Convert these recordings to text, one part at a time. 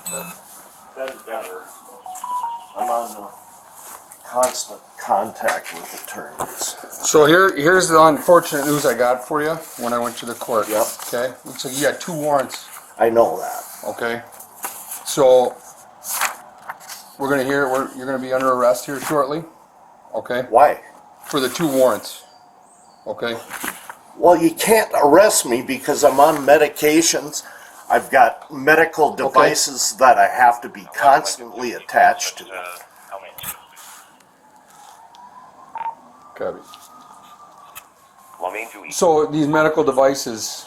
Been better. I'm on constant contact with attorneys. So here's the unfortunate news I got for you when I went to the court. Yep. Okay. So you got 2 warrants. I know that. Okay. So we're gonna hear you're gonna be under arrest here shortly. Okay. Why? For the 2 warrants. Okay. Well, you can't arrest me because I'm on medications. I've got medical devices that I have to be constantly attached to. Copy. So these medical devices,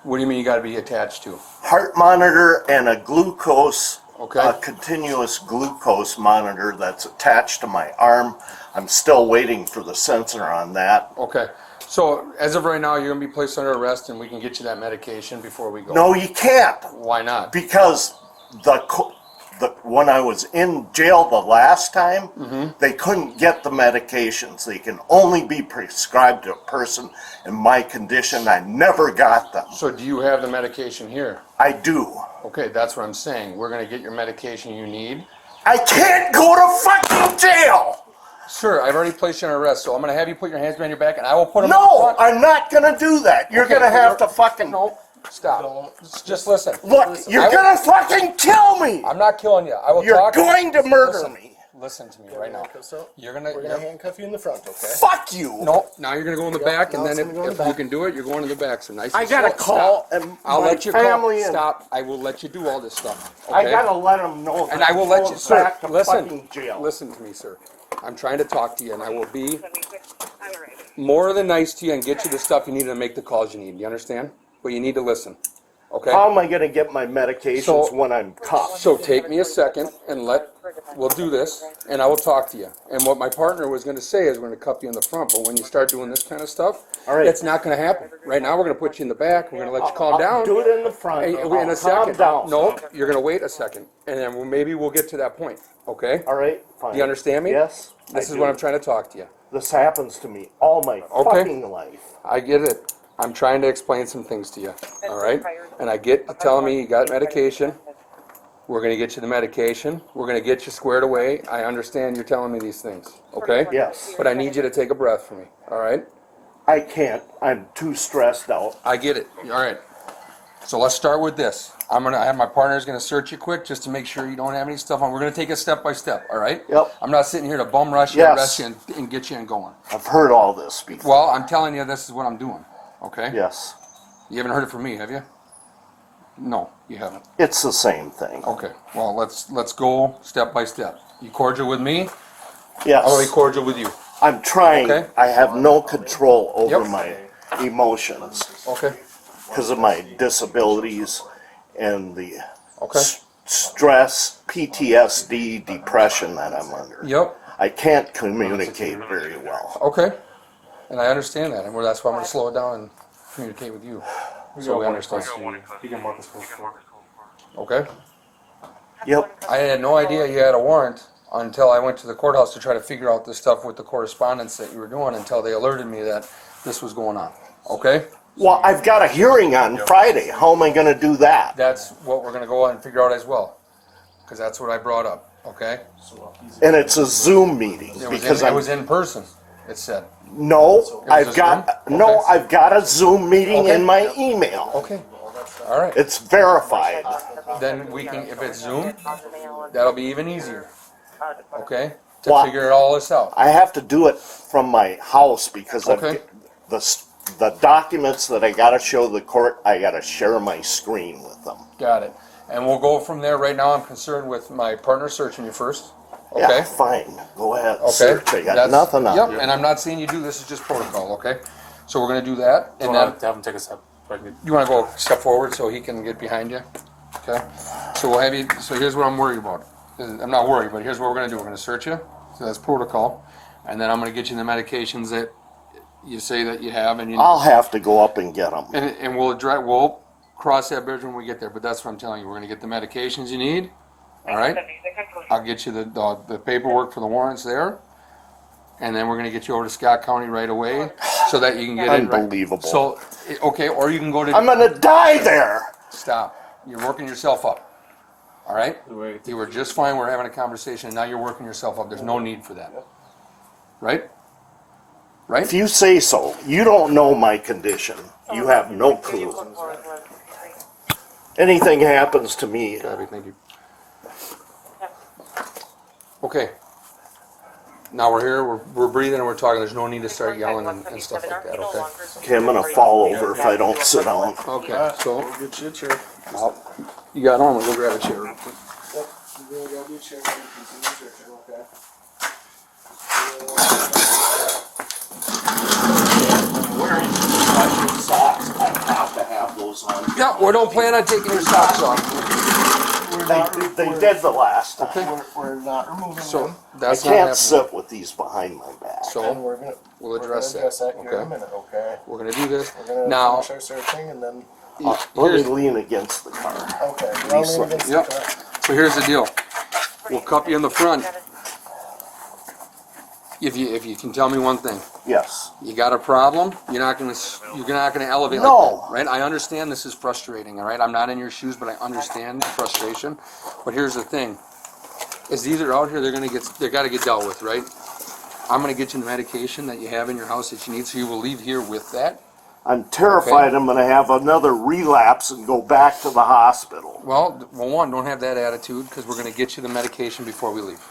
what do you mean you got to be attached to? Heart monitor and a glucose, Okay. a continuous glucose monitor that's attached to my arm. I'm still waiting for the sensor on that. Okay. So as of right now, you're gonna be placed under arrest, and we can get you that medication before we go. No, you can't. Why not? Because when I was in jail the last time, they couldn't get the medications. They can only be prescribed to a person in my condition. I never got them. So do you have the medication here? I do. Okay, that's what I'm saying. We're gonna get your medication you need. I can't go to fucking jail! Sir, I've already placed you under arrest, so I'm gonna have you put your hands behind your back, and I will put them. No, I'm not gonna do that. You're Okay, gonna have you're- to fucking... No, stop. Just listen. Look, you're gonna fucking kill me! I'm not killing you. I will You're talk. going to murder Listen. me! Listen to me right now. You're We're gonna handcuff you in the front, okay? Fuck you! No, now you're gonna go in the back, and now then it's gonna go in if the you back. can do it, you're going in the back. So nice. I and gotta slow. call Stop. and I'll my let you family call. and... Stop. I will let you do all this stuff. Okay? I gotta let them know And that I will I'm let you, going sir. back to Listen. fucking jail. Listen to me, sir. I'm trying to talk to you, and I will be more than nice to you and get you the stuff you need to make the calls you need. You understand? But you need to listen. Okay? How am I gonna get my medications So- when I'm cuffed? So take me a second and we'll do this, and I will talk to you. And what my partner was gonna say is we're gonna cuff you in the front, but when you start doing this kind of stuff, All right. it's not gonna happen. Right now, we're gonna put you in the back, we're gonna let you calm down. Do it in the front. In I'll a second. Calm down. No, you're gonna wait a second, and then maybe we'll get to that point, okay? All right, fine. Do you understand me? Yes. This I is do. what I'm trying to talk to you. This happens to me all my Okay. fucking life. I get it. I'm trying to explain some things to you, all right? And I get you telling me you got medication. We're gonna get you the medication. We're gonna get you squared away. I understand you're telling me these things, okay? Yes. But I need you to take a breath for me, all right? I can't. I'm too stressed out. I get it. All right. So let's start with this. I have my partner's gonna search you quick just to make sure you don't have any stuff on. We're gonna take it step by step, all right? Yep. I'm not sitting here to bum rush you, Yes. arrest you, and get you and going. I've heard all this before. Well, I'm telling you, this is what I'm doing, okay? Yes. You haven't heard it from me, have you? No, you haven't. It's the same thing. Okay. Well, let's go step by step. You cordial with me? Yes. I'll be cordial with you. I'm trying. Okay. I have no control over Yep. my emotions Okay. because of my disabilities and the Okay. stress, PTSD, depression that I'm under. Yep. I can't communicate very well. Okay. And I understand that, and that's why I'm gonna slow it down and communicate with you, so we understand. You can mark this code. Okay. Yep. I had no idea you had a warrant until I went to the courthouse to try to figure out this stuff with the correspondence that you were doing until they alerted me that this was going on. Okay? Well, I've got a hearing on Friday. How am I going to do that? That's what we're gonna go out and figure out as well, because that's what I brought up. Okay? And it's a Zoom meeting because It was in person. It said. no, a I've got Zoom? no, Okay. I've got a Zoom meeting Okay. in my email. Okay. All right. It's verified. Then we can, if it's Zoom, that'll be even easier. Okay? To Well, figure all this out. I have to do it from my house because Okay. the documents that I got to show the court, I got to share my screen with them. Got it. And we'll go from there. Right now, I'm concerned with my partner searching you first. Yeah, Okay? fine. Go ahead. Okay. Search. I got That's- nothing on Yep, you. and I'm not saying you do, this is just protocol, okay? So we're gonna do that, and And then, have him take a step. So I can- you wanna go a step forward so he can get behind you? Okay? So we'll have you, so here's what I'm worried about. I'm not worried, but here's what we're gonna do. We're gonna search you, so that's protocol. And then I'm gonna get you the medications that you say that you have, and you, I'll have to go up and get them. and we'll cross that bridge when we get there, but that's what I'm telling you. We're gonna get the medications you need, all right? I'll get you the paperwork for the warrants there, and then we're gonna get you over to Scott County right away, so that you can get in. Unbelievable. So, okay, or you can go to, I'm going to die there. stop, you're working yourself up, all right? Right. You were just fine, we're having a conversation, and now you're working yourself up. There's no need for that. Right? Right? If you say so, you don't know my condition. You have no clue. Anything happens to me, Gabby, thank you. Okay. Now we're here, we're breathing and we're talking. There's no need to start yelling and stuff like that, okay? okay, I'm gonna fall over if I don't sit down. Okay, so We'll get you a chair. you got on, we'll go grab a chair real quick. Yep, you're gonna grab you a chair and you can see your chair, okay? Wearing my socks, I have to have those on. Yeah, we don't plan on taking your socks off. They did the last time. Okay. We're not removing So them. I that's not can't happening. sit with these behind my back. And So we're gonna, we'll we're gonna address address that. that here in a Okay. minute, okay? We're gonna do this. We're gonna Now, finish our searching and then, Let me here's, lean against the car. okay, we're all leaning against the Yep. car. so here's the deal. We'll cup you in the front. If you can tell me one thing. Yes. You got a problem, you're not gonna elevate No. like that, right? I understand this is frustrating, all right? I'm not in your shoes, but I understand the frustration. But here's the thing, is these are out here, they gotta get dealt with, right? I'm gonna get you the medication that you have in your house that you need, so you will leave here with that. I'm terrified I'm gonna have another relapse and go back to the hospital. Well, one, don't have that attitude, because we're gonna get you the medication before we leave,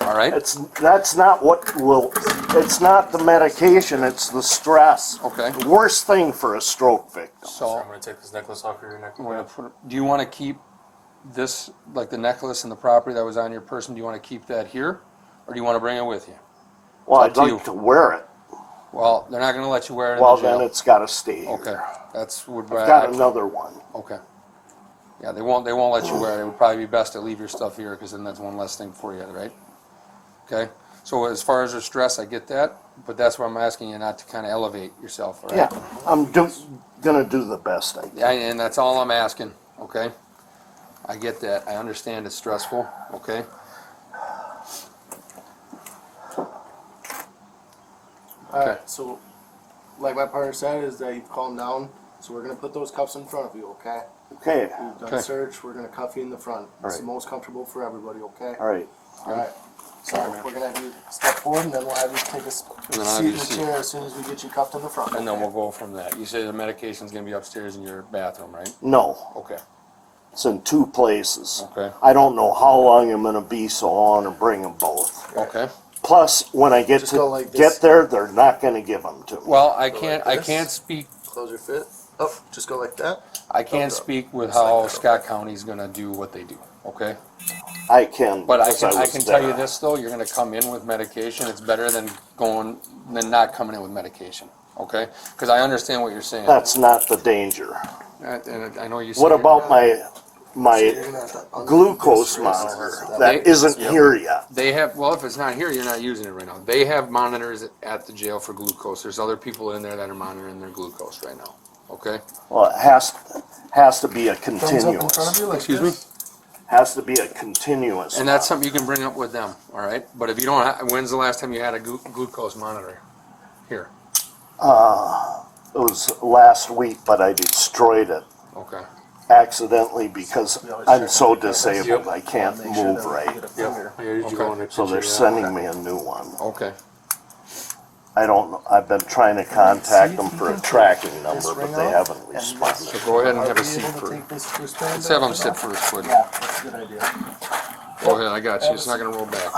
all right? That's not what will, it's not the medication, it's the stress. Okay. The worst thing for a stroke victim. So, I'm gonna take this necklace off your neck. do you wanna keep this, like the necklace and the property that was on your person, do you wanna keep that here? Or do you wanna bring it with you? Well, up I'd to like you. to wear it. Well, they're not gonna let you wear it in Well, the jail. then it's gotta stay here. Okay, that's would. I've got another one. Okay. Yeah, they won't let you wear it. It would probably be best to leave your stuff here, because then that's one less thing for you, right? Okay, so as far as the stress, I get that, but that's why I'm asking you not to kind of elevate yourself, all right? Yeah, I'm gonna do the best I can. Yeah, and that's all I'm asking, okay? I get that, I understand it's stressful, okay? Alright, so, like my partner said, is that you've calmed down, so we're gonna put those cuffs in front of you, okay? Okay, We've done Okay. search, we're gonna cuff you in the front. It's Alright. the most comfortable for everybody, okay? all right. Alright. So, we're gonna have you step forward and then we'll have you take a then I'll have seat you in the sit. chair as soon as we get you cuffed in the front. And then okay? we'll go from that. You say the medication's gonna be upstairs in your bathroom, right? No, Okay, it's in two places. okay, I don't know how long I'm gonna be, so I wanna bring them both. okay. Plus, when I Just go like this. get there, they're not gonna give them to me. Well, I Go can't, like I can't this. speak Close your fit. Up, just go like that. I can't speak with how Scott County's gonna do what they do, okay? I can, But I because can, I was can tell you there. this though, you're gonna come in with medication, it's better than not coming in with medication, okay? Cause I understand what you're saying. That's not the danger. And I know you said. What you're- about my You're gonna have to undo glucose this wrist. monitor That that They- isn't Yep. here yet? They have, well, if it's not here, you're not using it right now. They have monitors at the jail for glucose. There's other people in there that are monitoring their glucose right now, okay? Well, it has to be a Thumbs up in front of continuous. you like Excuse me? this. Has to be a continuous. And that's something you can bring up with them, all right? But if you don't, when's the last time you had a glucose monitor? Here, It was last week, but I destroyed it okay. accidentally because We always I'm check so it. disabled I can't Make sure move that we right. get a finger. Here, did you Okay. go in the So they're kitchen? sending me a new one. Okay. I don't know. I've been trying to contact them for a tracking number, but they haven't So responded. go ahead and Are have a we seat able to for, take this wristband let's have them off? sit first, please. Yeah, that's a good idea. Go ahead, I got you. It's not gonna roll back.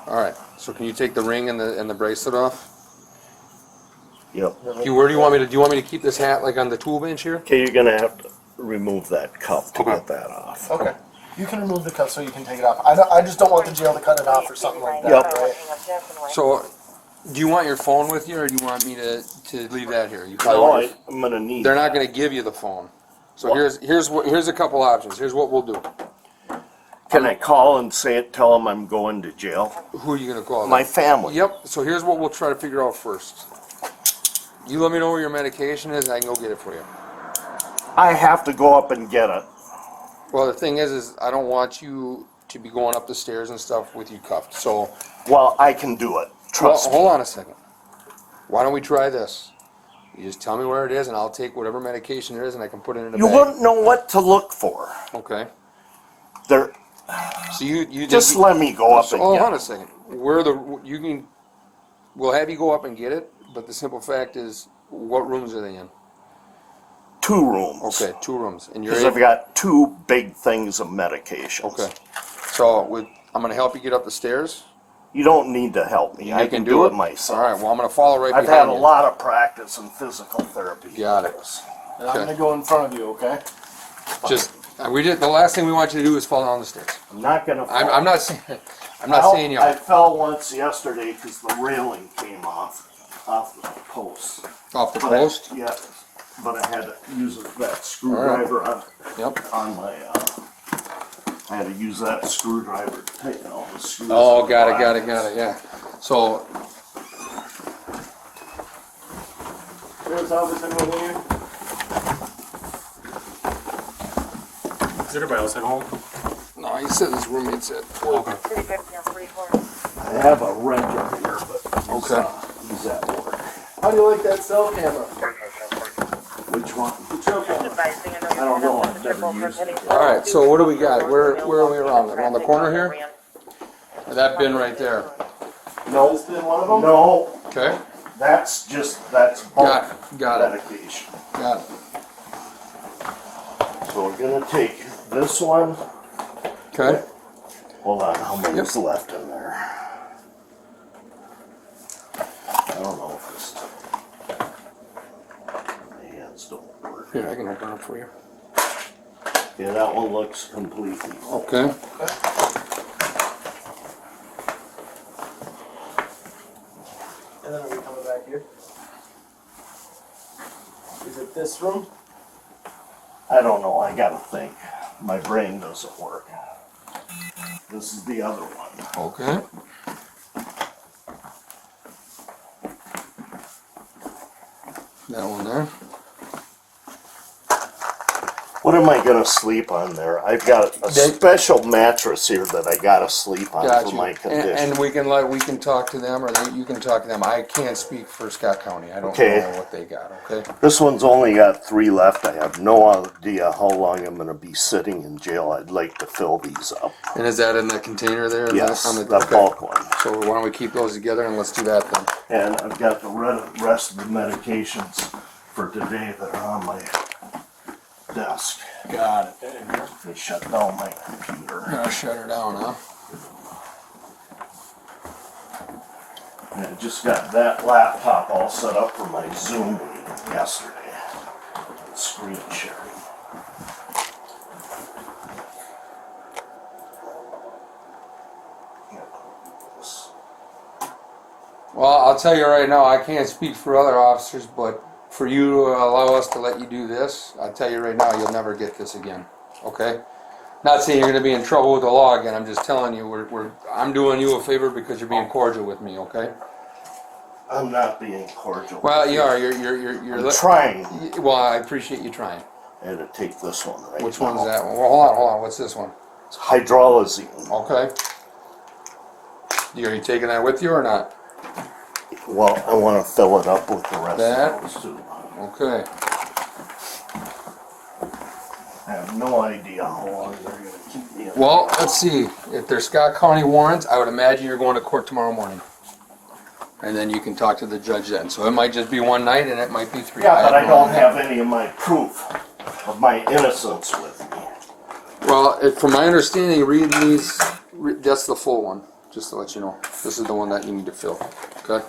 All right, so can you take the ring and the bracelet off? Yep. Where do you want me to, do you want me to keep this hat like on the tool bench here? Okay, you're gonna have to remove that cup to Okay. get that off. Okay. You can remove the cuff so you can take it off. I just don't want the jail to cut it off or something like that, Yep. right? So, do you want your phone with you, or do you want me to leave that here? You can I'm gonna need. They're not gonna give you the phone. So here's a couple options. Here's what we'll do. Can I call and tell them I'm going to jail? Who are you gonna call? My family. Yep, so here's what we'll try to figure out first. You let me know where your medication is, and I can go get it for you. I have to go up and get it. Well, the thing is I don't want you to be going up the stairs and stuff with you cuffed. So, Well, I can do it. well, Trust me. hold on a second. Why don't we try this? You just tell me where it is, and I'll take whatever medication there is, and I can put it in a You bag. wouldn't know what to look for. Okay. There, So you Just think- let me go up So, and hold get on a it. second. We'll have you go up and get it, but the simple fact is, what rooms are they in? 2 rooms. Okay, 2 rooms. And you're Because I've got 2 big things of medications. okay. So I'm going to help you get up the stairs. You don't need to help me. I You can do it myself. All right. Well, I'm going to follow right I've behind had a you. lot of practice in physical therapy. Got it. And I'm Okay. gonna go in front of you, okay? Just the last thing we want you to do is fall down the stairs. I'm not gonna. I'm not saying saying you. I fell once yesterday because the railing came off the post. Off the But post. Yeah, but I had to use that screwdriver Yep. on my. I had to use that screwdriver to take all the screws. Oh, and got it. brackets. Yeah. So Where's Albert over here? Is everybody else at home? no, he said his roommate said. Okay. I have a renter here, but Okay. he's at work. How do you like that cell camera? Which one? The trail camera. I don't know. I've never used it. All right. So what do we got? Where are we around? Around the corner here? Or that bin right there? No, Is this one of them? no, Okay. that's bulk Got it. medication. Got it. So we're gonna take this one. Okay. Hold on, how many's Yep. left in there? I don't know if this. My hands don't work. Here, I can open it for you. Yeah, that one looks completely full. Okay. And then are we coming back here? Is it this room? I don't know, I gotta think. My brain doesn't work. This is the other one. Okay. That one there. What am I gonna sleep on there? I've got a special mattress here that I gotta sleep on Got for you. my condition. And we can talk to them, or you can talk to them. I can't speak for Scott County. I don't Okay. know what they got. Okay. This one's only got 3 left. I have no idea how long I'm gonna be sitting in jail. I'd like to fill these up. And is that in the container there? Yes, On the the bulk one. So why don't we keep those together and let's do that then? And I've got the rest of the medications for today that are on my desk. Got it. They shut down my computer. Gonna shut her down, huh? And I just got that laptop all set up for my Zoom meeting yesterday. Screen sharing. Well, I'll tell you right now, I can't speak for other officers, but for you to allow us to let you do this, I'll tell you right now, you'll never get this again. Okay? Not saying you're going to be in trouble with the law again. I'm just telling you, I'm doing you a favor because you're being cordial with me. Okay? I'm not being cordial. Well, you are. You're I'm trying. Well, I appreciate you trying. I had to take this one right Which now. one's that one? Well, hold on. What's this one? It's hydralazine. Okay. Are you taking that with you or not? Well, I want to fill it up with the rest That? of those too. Okay. I have no idea how long they're going to keep me in. Well, let's see. If they're Scott County warrants, I would imagine you're going to court tomorrow morning. And then you can talk to the judge then. So it might just be one night and it might be 3. Yeah, but I no don't idea. have any of my proof of my innocence with me. Well, from my understanding, reading these, that's the full one. Just to let you know, this is the one that you need to fill. Okay.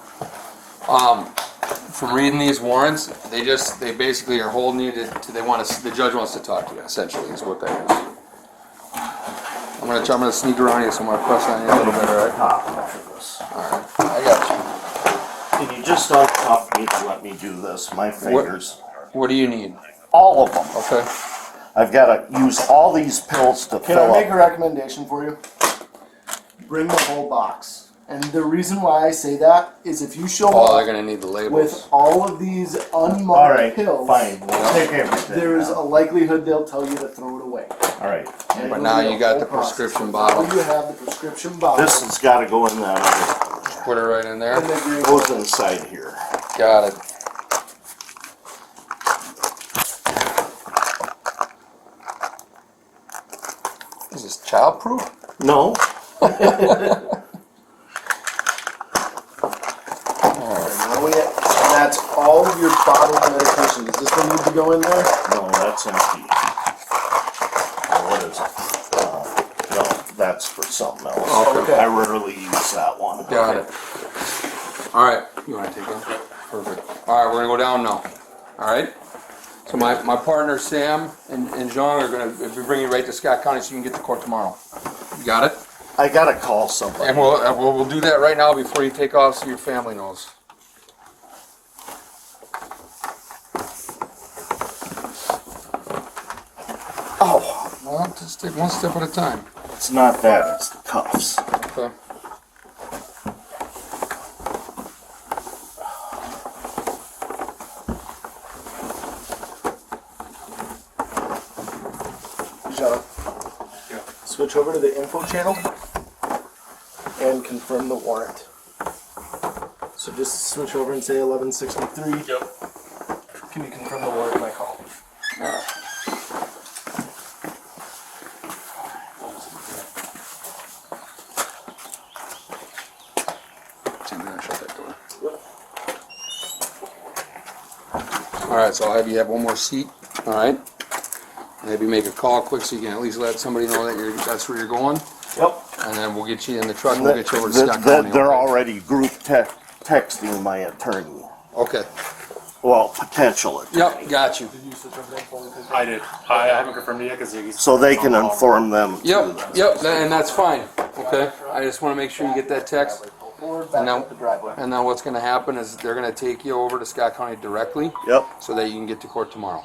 From reading these warrants, they basically are holding you to the judge wants to talk to you. Essentially, is what that is. I'm gonna sneak around you, so I'm gonna press on you a little bit. All right. Top after this. I got Can you just uncuff me to let me do this? My fingers. you. What do you need? All of them. Okay. I've got to use all these pills to Can fill I make a up. recommendation for you? Bring the whole box. And the reason why I say that is if you show Oh, they're up gonna need the labels. with all of these unmarked All right, pills, fine. We'll take everything. there is a now. likelihood they'll tell you to throw it away. All right. And But it'll now be a you got whole the process. prescription Now bottle. you have the prescription bottle. This has got to go in that other. Put it right in there. and the green Goes inside here. Got it. Is this childproof? No. Now and that's all of your bottled medication. Does this one need to go in there? No, that's empty. What is it? No, that's for something else. Okay. I rarely use that one. Got it. All right, you want to take one? Perfect. All right, we're gonna go down now. All right. So my partner Sam and Jean are gonna be bringing you right to Scott County so you can get to court tomorrow. You got it? I gotta call somebody. And we'll do that right now before you take off so your family knows. Oh, Well, just take one step at a time. it's not that, it's the cuffs. Okay. Shut up. Switch over to the info channel and confirm the warrant. So just switch over and say 1163. Yep. Can you confirm the warrant by call? Sam, you're gonna shut that door. All right, so I'll have you have one more seat. All right. Maybe make a call quick so you can at least let somebody know that that's where you're going. Yep. And then we'll get you in the truck and we'll get you over to Scott County. They're okay? already group texting my attorney. Okay. Well, potential attorney. Yep, got you. Did you switch over to info? I did. I haven't confirmed it yet because he's. So they can inform them. Yep, and that's fine. Okay. I just want to make sure you get that text. Forward, back No. up the driveway. And then what's going to happen is they're going to take you over to Scott County directly Yep. so that you can get to court tomorrow.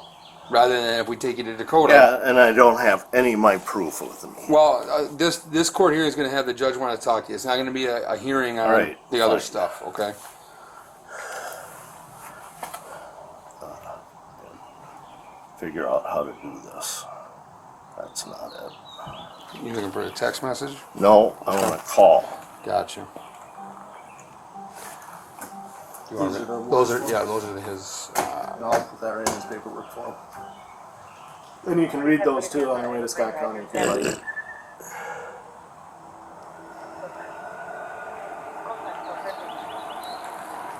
Rather than if we take you to Dakota. Yeah, and I don't have any of my proof with me. Well, this court hearing is going to have the judge want to talk to you. It's not going to be a hearing on Right, the other fine. stuff, okay? Figure out how to do this. That's not it. You looking for a text message? No, I want to call. Gotcha. These are the Those are his. And I'll put that right in his paperwork form. And you can read those too on your way to Scott County if you like.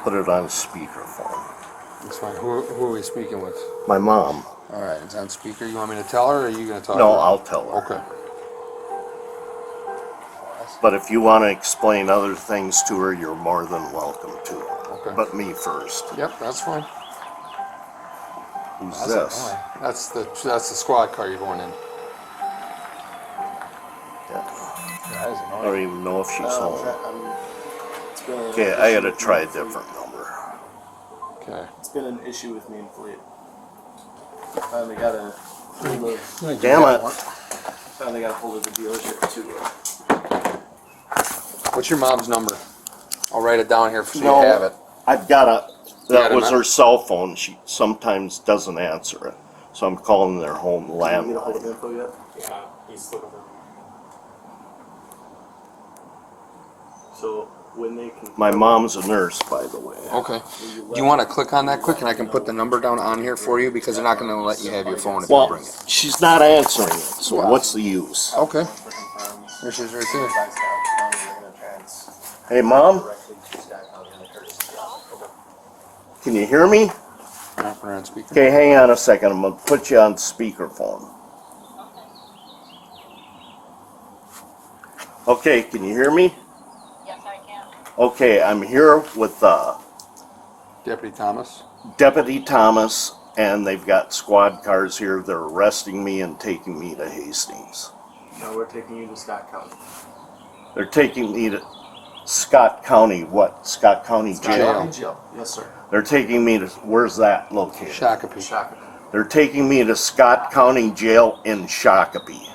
Put it on speakerphone. That's fine. Who are we speaking with? My mom. All right, it's on speaker. You want me to tell her, or are you going to talk? No, to her? I'll tell her. Okay. But if you want to explain other things to her, you're more than welcome to. Okay. But me first. Yep, that's fine. Who's That's this? the squad car you're going in. Yeah. I don't even know if she's home. It's been an Okay, I issue gotta with me try a and Fleet. different number. Okay. It's been an issue with me and Fleet. Finally got a hold of, Damn it. finally got a hold of the dealership too. What's your mom's number? I'll write it down here so No. you have it. I've got a. got That a was map? her cell phone. She sometimes doesn't answer it. So I'm calling their home Did you get a hold of landline. info yet? Yeah, he's looking for. So when they can. My mom's a nurse, by the way. Okay. Do you want to click on that quick and I can put the number down on here for you because they're not going to let you have your phone if you Well, bring it. she's not answering it, so what's the use? Okay. There she is right there. Hey, Mom? Can you hear me? I'll put her on speaker. Okay, hang on a second. I'm gonna put you on speakerphone. Okay, can you hear me? Yes, I can. Okay, I'm here with Deputy Thomas. Deputy Thomas, and they've got squad cars here. They're arresting me and taking me to Hastings. No, we're taking you to Scott County. They're taking me to Scott County, what? Scott County Jail? County Jail. Yes, sir. They're taking me to, where's that located? Shakopee. Shaka. They're taking me to Scott County Jail in Shakopee.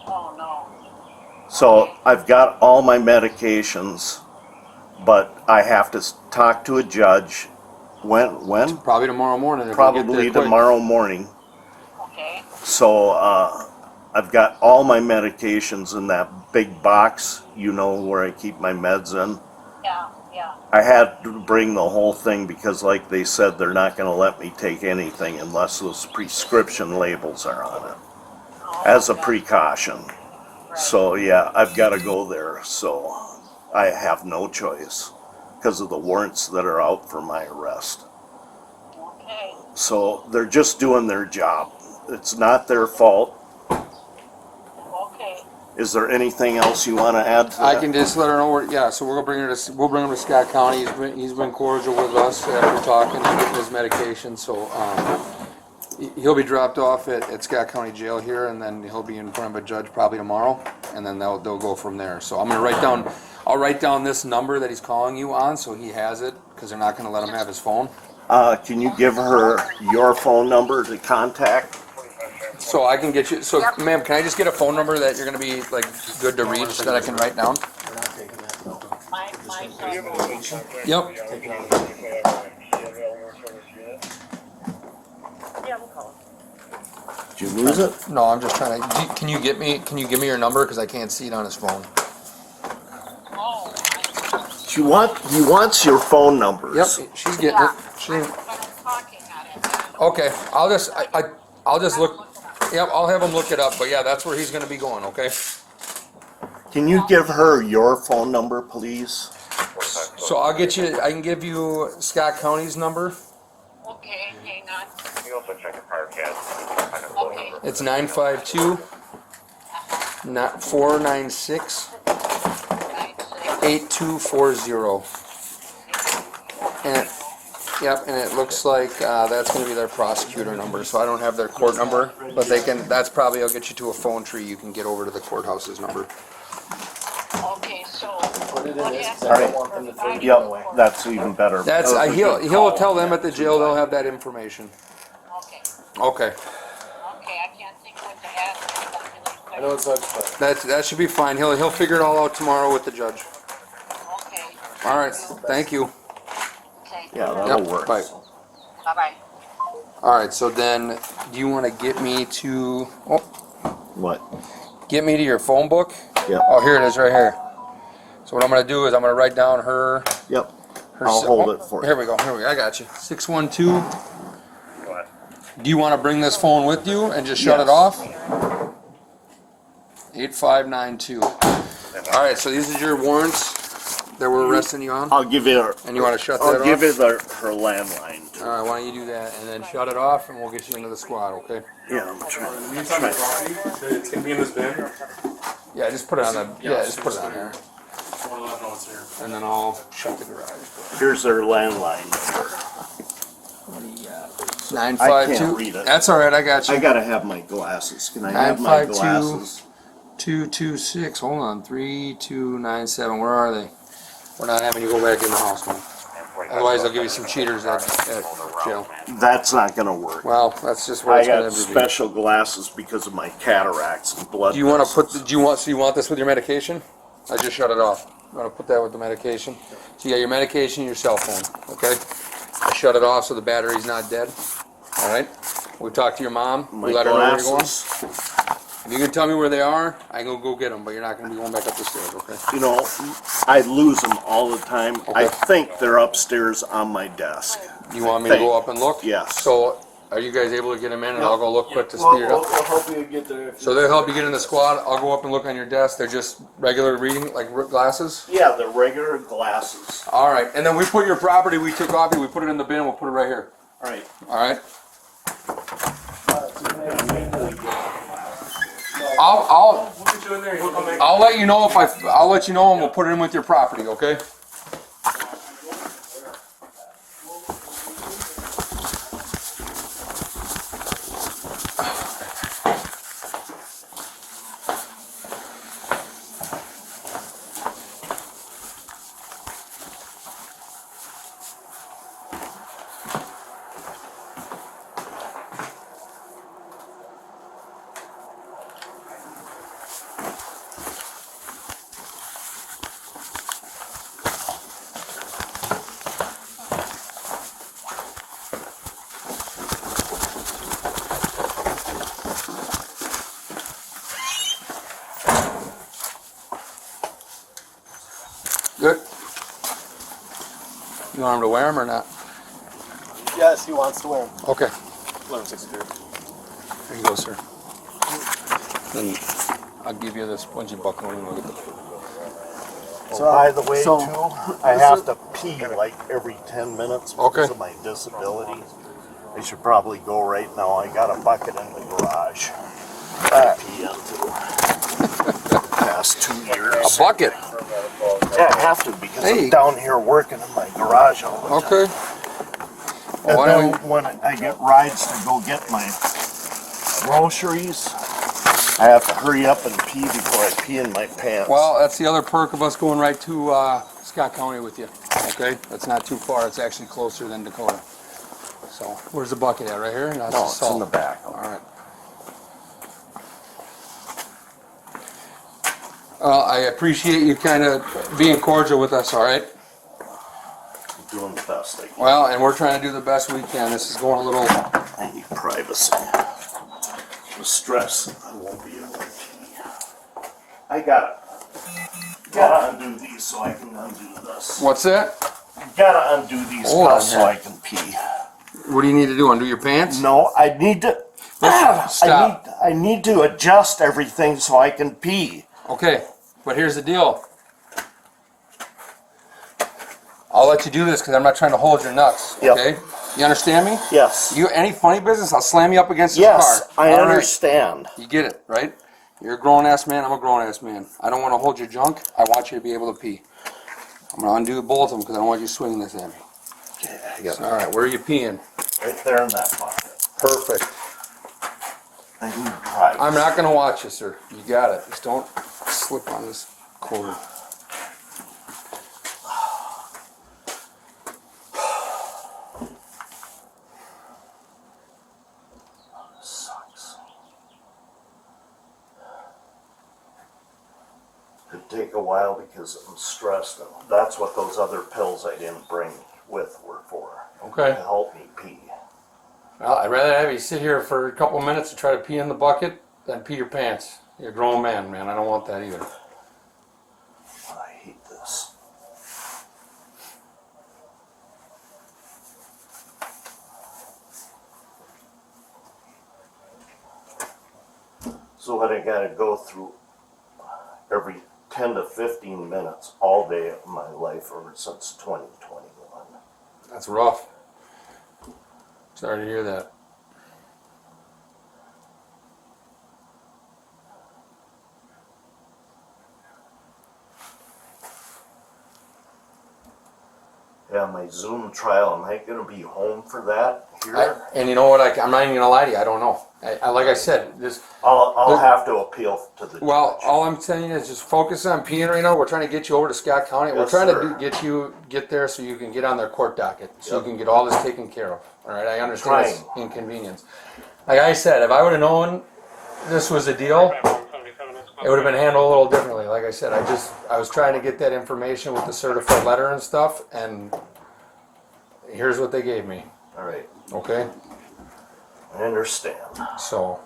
Oh, no. So I've got all my medications, but I have to talk to a judge. When? Probably tomorrow morning. if we get Probably there quick. tomorrow morning. Okay. So I've got all my medications in that big box, you know, where I keep my meds in. Yeah, yeah. I had to bring the whole thing because, like they said, they're not going to let me take anything unless those prescription labels are on it. Oh, As a okay. precaution. So yeah, I've got to go there. So I have no choice because of the warrants that are out for my arrest. Okay. So they're just doing their job. It's not their fault. Okay. Is there anything else you want to add to that? I can just let her know. Yeah, so we'll bring her to. We'll bring him to Scott County. He's been cordial with us after talking and getting his medication. So he'll be dropped off at Scott County Jail here, and then he'll be in front of a judge probably tomorrow, and then they'll go from there. So I'm gonna write down. I'll write down this number that he's calling you on, so he has it, because they're not gonna let him have his phone. Can you give her your phone number to contact? So I can get you. So, ma'am, can I just get a phone number that you're gonna be like good to reach that I can write down? We're not taking that, no. My son. Yep. Take it on. Yeah, we'll call him. Did you lose it? No, I'm just trying to. Can you give me your number, because I can't see it on his phone. Oh, He wants your phone numbers. Yep, she's getting yeah. it. She, But I'm talking on it. okay, I'll just look. Yep, I'll have him look it up. But yeah, that's where he's gonna be going. Okay. Can you give her your phone number, please? So I'll get you. I can give you Scott County's number. Okay, hang on. You also check the prior cast. Okay. It's 952 496 8240. And yep, and it looks like that's going to be their prosecutor number. So I don't have their court number, but they can. That's probably. I'll get you to a phone tree. You can get over to the courthouse's number. Okay, so. Put it in what this, 'cause happened I don't want them to throw it Yep, away. that's even better. That's That was a good he'll call. tell them at the jail. They'll have that information. Okay, Okay, okay, I can't think what to ask. I know it's not, but that should be fine. He'll figure it all out tomorrow with the judge. Okay, All right, thank you. okay. Yeah, that'll Yep, work. bye. Bye-bye. All right, so then do you want to get me to What? your phone book? Yep. Oh, here it is, right here. So what I'm gonna do is I'm gonna write down her. Yep. her I'll si- hold oh, it for you. Here we go. I got you. 612. Go ahead. Do you want to bring this phone with you and just shut Yes. it off? 8592. All right, so these are your warrants that we're arresting you on, I'll give you. and you want to shut that I'll off? give you her landline. All right, why don't you do that and then shut it off, and we'll get you into the squad, okay? Yeah, I'm trying. In the meantime, the property, it's gonna be in this bin. Yeah, just put it on the. Yeah, just put it on there, Just wanna let them know it's here. and then I'll shut the garage. Here's their landline number. Nine I five can't two. read it. That's all right. I got you. I gotta have my glasses. Can I have my 952. glasses? 226. Hold on. 3297. Where are they? We're not having you go back in the house, man. Otherwise, they'll give you some cheaters at jail. That's not gonna work. Well, that's just where I it's gonna got be. special glasses because of my cataracts and blood. Do you want to vessels. put? Do you want? So you want this with your medication? I just shut it off. You want to put that with the medication? So you got your medication, and your cell phone. Okay. I shut it off so the battery's not dead. All right. We talked to your mom. my We let her know where you're going. glasses? If you can tell me where they are, I can go get them. But you're not going to be going back up the stairs. Okay. You know, I lose them all the time. I Okay. think they're upstairs on my desk. You want me to go up and look? Yes. So, are you guys able to get them in, and I'll go look quick to we'll, speed it we'll, up? we'll help you get there. So they'll help you get in the squad. I'll go up and look on your desk. They're just regular reading, like glasses. Yeah, the regular glasses. All right, and then we put your property we took off you. We put it in the bin. We'll put it right here. All right. All right. I'll We'll get you in there, he'll come back. I'll let you know I'll let you know, and we'll put it in with your property. Okay. Good. You want him to wear them or not? Yes, he wants to wear them. Okay. Let him take a picture. There you go, sir. And I'll give you this once you buckle in. We'll get the So, by the way, so- too, I have to pee like every 10 minutes because Okay. of my disability. I should probably go right now. I got a bucket in the garage. I pee into past 2 years. bucket. Yeah, I have to because Hey. I'm down here working in my garage all the time. Okay. And Why then don't when I get rides to go get my groceries, I have to hurry up and pee before I pee in my pants. Well, that's the other perk of us going right to Scott County with you. Okay, that's not too far. It's actually closer than Dakota. So, where's the bucket at? Right here? No, no, it's in the back. All right. I appreciate you kind of being cordial with us. All right. I'm doing the best I can. Well, and we're trying to do the best we can. This is going a little. I need privacy. The stress, I won't be able to pee. I gotta undo these so I can undo this. What's that? Gotta undo these Hold on cuffs so here. I can pee. What do you need to do? Undo your pants? No, I need to. Stop. I need to adjust everything so I can pee. Okay, but here's the deal. I'll let you do this because I'm not trying to hold your nuts. Yep. Okay? You understand me? Yes. You any funny business? I'll slam you up against this Yes, car. I All right. understand. You get it, right? You're a grown ass man. I'm a grown ass man. I don't want to hold your junk. I want you to be able to pee. I'm gonna undo both of them because I don't want you swinging this at me. Okay, I got All right, where are you peeing? right there in that bucket. Perfect. I need privacy. I'm not gonna watch you, sir. You got it. Just don't slip on this cord. Sucks. Could take a while because I'm stressed, and that's what those other pills I didn't bring with were for. Okay. To help me pee. Well, I'd rather have you sit here for a couple of minutes and try to pee in the bucket than pee your pants. You're a grown man, man. I don't want that either. I hate this. So what I gotta go through every 10 to 15 minutes all day of my life ever since 2021. That's rough. Sorry to hear that. Yeah, my Zoom trial, am I gonna be home for that here? And you know what? I'm not even gonna lie to you. I don't know. Like I said, this. I'll have to appeal to the Well, judge. all I'm saying is just focus on peeing right now. We're trying to get you over to Scott County. We're Yes, trying sir. to get there so you can get on their court docket, so Yep. you can get all this taken care of. All right, I understand it's Trying. inconvenience. Like I said, if I would have known this was a deal, it would have been handled a little differently. Like I said, I was trying to get that information with the certified letter and stuff, and here's what they gave me. All right, Okay, I understand. so.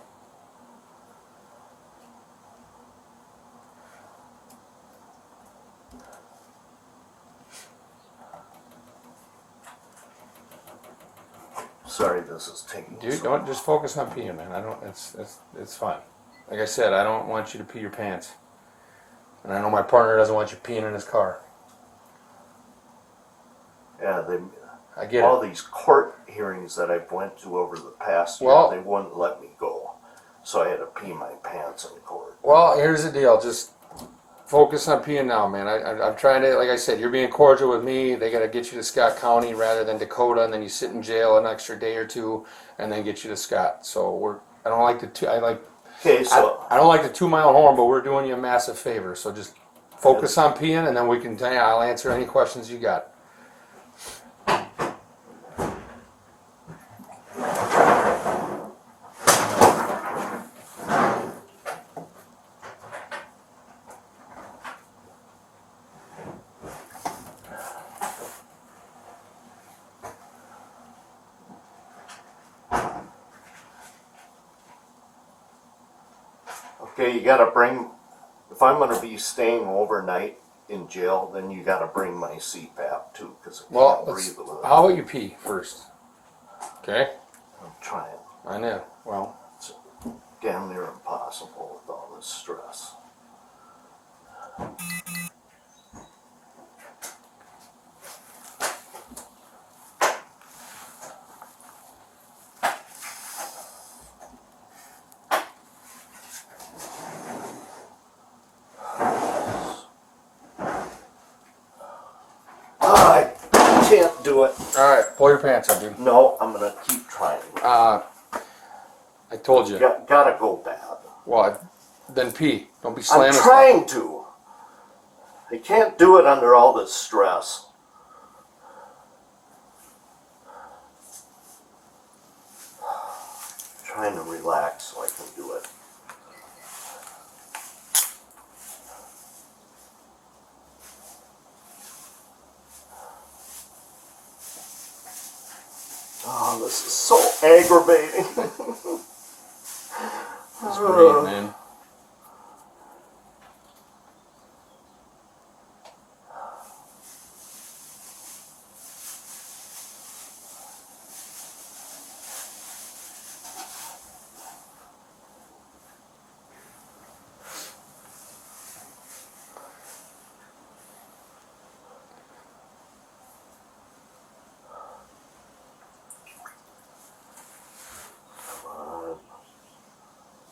Sorry, this is taking. Dude, so don't just focus on peeing, man. I don't. It's fine. Like I said, I don't want you to pee your pants, and I know my partner doesn't want you peeing in his car. Yeah, I get all it. these court hearings that I've went to over the past year, Well- they wouldn't let me go, so I had to pee my pants in court. Well, here's the deal. Just focus on peeing now, man. I'm trying to. Like I said, you're being cordial with me. They got to get you to Scott County rather than Dakota, and then you sit in jail an extra day or two, and then get you to Scott. So I don't like the. Okay, so I don't like the 2 mile horn, but we're doing you a massive favor. So just focus on peeing, and then we can. I'll answer any questions you got. okay, you gotta bring. If I'm gonna be staying overnight in jail, then you gotta bring my CPAP too, because I Well, can't let's, breathe with it. how about you pee first? Okay. I'm trying. I know. Well, It's damn near impossible with all the stress. I can't do it. All right, pull your pants up, dude. No, I'm gonna keep trying. I told you. Gotta go bad. What? Then pee. Don't be slamming I'm stuff. trying to. I can't do it under all this stress. Trying to relax so I can do it. Oh, this is so aggravating. Just breathe, man.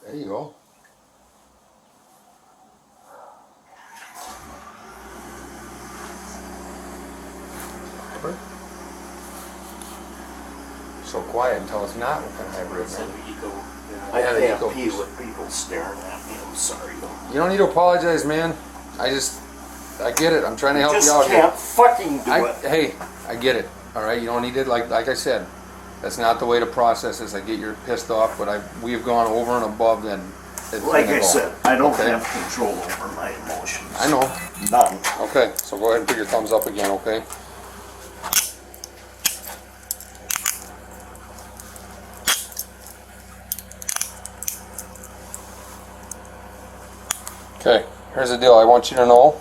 There you go. So quiet until it's not with the hybrid, man. I Yeah, can't the pee ego. with people staring at me. I'm sorry. You don't need to apologize, man. I get it. I'm trying to help Just you out here. can't fucking do it. Hey, I get it. All right, you don't need it. Like I said, that's not the way to process this. I get you're pissed off, but we've gone over and above. And it's Like gonna I go. said, I don't Okay. have control over my emotions. I know. None. Okay, so go ahead and put your thumbs up again. Okay. Okay, here's the deal. I want you to know,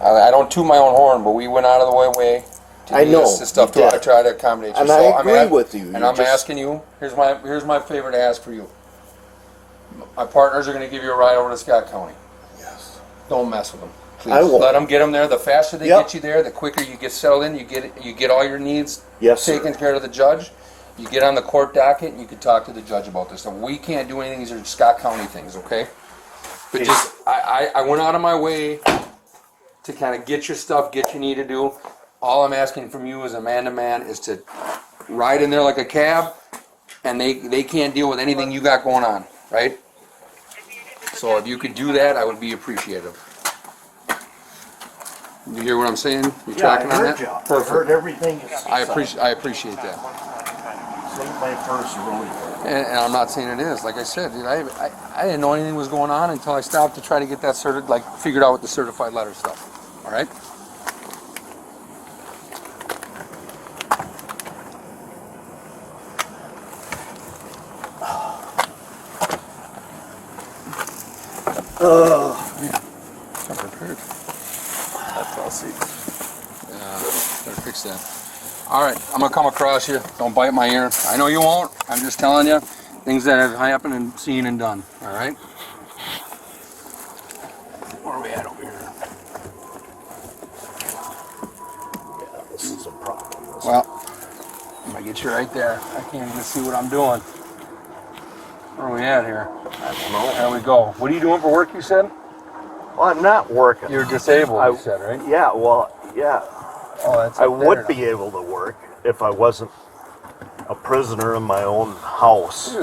I don't toot my own horn, but we went out of the way to I do know, this stuff you too. I did. try to accommodate you. And So I agree with you. And You I'm just- asking you. Here's my favor to ask for you. My partners are going to give you a ride over to Scott County. Yes. Don't mess with them. Please. I won't. Let them get them there. The faster they Yep. get you there, the quicker you get settled in. You get all your needs Yes, sir. taken care of the judge. You get on the court docket and you can talk to the judge about this. So we can't do anything. These are Scott County things, okay? But just I went out of my way to kind of get your stuff, get you need to do. All I'm asking from you as a man to man is to ride in there like a cab, and they can't deal with anything you got going on, right? So if you could do that, I would be appreciative. You hear what I'm saying? You Yeah, tracking I on heard that? you. I Perfect. heard everything you said. I appreciate that. This ain't my first rodeo. And I'm not saying it is. Like I said, dude, I didn't know anything was going on until I stopped to try to get that figured out with the certified letter stuff. All right. I'm prepared. That's all see. Better fix that. All right, I'm gonna come across you. Don't bite my ear. I know you won't. I'm just telling you things that have happened and seen and done. All right. Where are we at over here? Yeah, this is a problem. Well, I'm gonna get you right there. I can't even see what I'm doing. Where are we at here? I don't know. There we go. What are you doing for work? You said Well, I'm not working. you're disabled. I- You said, right? Yeah, well, yeah. Oh, that's. I up there would now. be able to work if I wasn't a prisoner in my own house.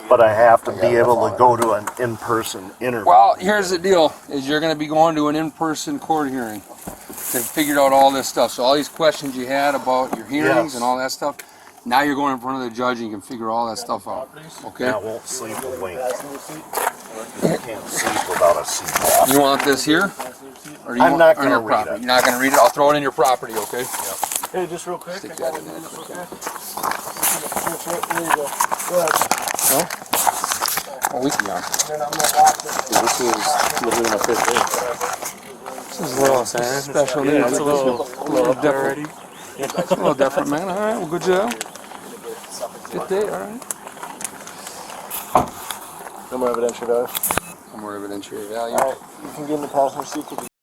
But I have to be able to go to an in-person interview. Well, here's the deal: is you're going to be going to an in-person court hearing to figure out all this stuff. So all these questions you had about your hearings Yes. and all that stuff, now you're going in front of the judge and you can figure all that stuff out. Okay? I won't sleep a wink. I can't sleep without a CPAP. You want this here? Or do you I'm want, not or gonna your read property? it. You're not going to read it. I'll throw it in your property. Okay? Hey, just real quick. Stick that in there. There you go. Go ahead. Oh, we can. Then I'm gonna lock this. This is living in a fish. This is a little special. Yeah, it's a little different. It's a little different, man. All right. Well, good job. Good day. All right. No more evidentiary value. No more evidentiary value. Alright, you can get in the passenger seat.